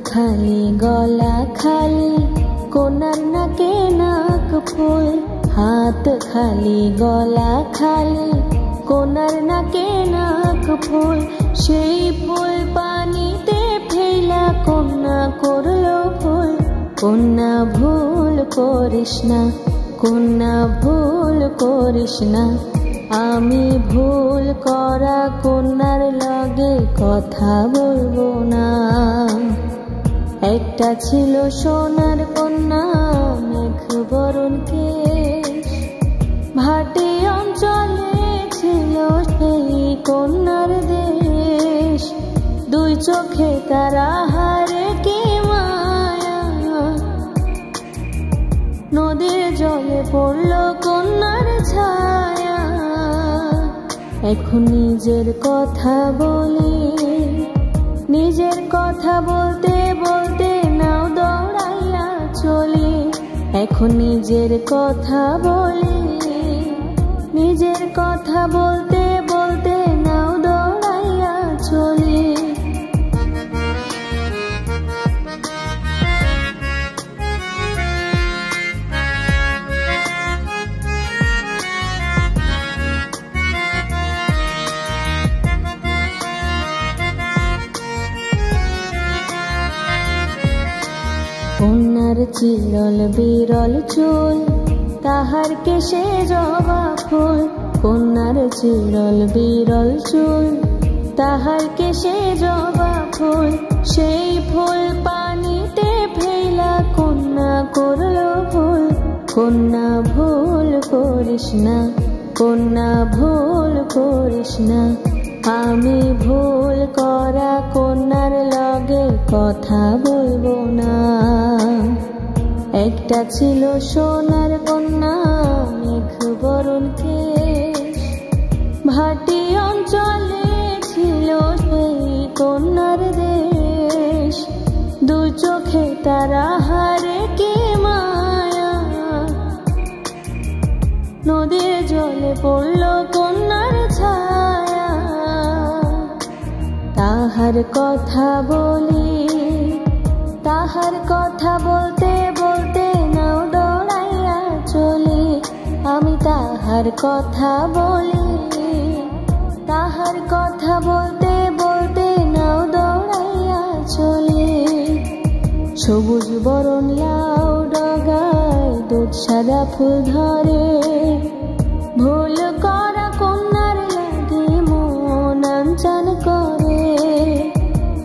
খালি গলা খালি কোনার নাকে নাক ফুল, হাত খালি গলা খালি কোনার নাকে নাক ফুল। সেই ফুল পানিতে ফেলা কন্যা করলো ভুল। কন্যা ভুল করিস না, কন্যা ভুল করিস না। আমি ভুল করা কন্যার লগে কথা বলবো না। একটা ছিল সোনার কন্যা মেঘ বরণ কেশ, ভাটি অঞ্চলে ছিল সেই কন্যার দেশ। দুই চোখে তারা হারে কি মায়া, নদীর জলে পড়ল কন্যার ছায়া। এখন নিজের কথা বলি, নিজের কথা বলতে বলতে নাও দৌড়াইয়া চলি। এখন নিজের কথা বলি, নিজের কথা বলতে বলতে নাও দৌড়াইয়া চলি। কন্যার চিরল বিরল চুল, তাহার কেশে জবা ফুল। কন্যার চিরল বিরল চুল, তাহার কেশে জবা ফুল। সেই ফুল পানিতে ফেলা কন্যা করলো ভুল। কন্যা ভুল করিস না, কন্যা ভুল করিস না। আমি ভুল করা কন্যার লগে কথা বলবো না। একটা ছিল সোনার কন্যা মেঘ বরণ কেশ, ভাটি অঞ্চলে ছিল সেই কন্যার দেশ। দু চোখে তারা হারে কি মায়া, নদীর জলে পড়ল কন্যার ছায়া। তাহার কথা বলি, তাহার কথা বলতে বলতে নাও দৌড়াইয়া চলি। আমি তাহার কথা বলি, তাহার কথা বলতে বলতে নাও দৌড়াইয়া চলি। সবুজ বরণ লাউ ডগায় দুধ সাদা ফুল ধরে, ভুল করা কন্যার লাগে মন আনচান করে।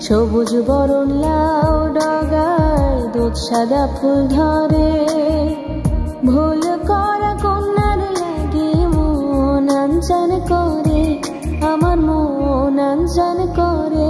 সবুজ বরণ লাউ ডগায় দুধ সাদা ফুল ধরে, ভুল করা কন্যার লাগে মন আনচান করে। আমার মন আনচান করে।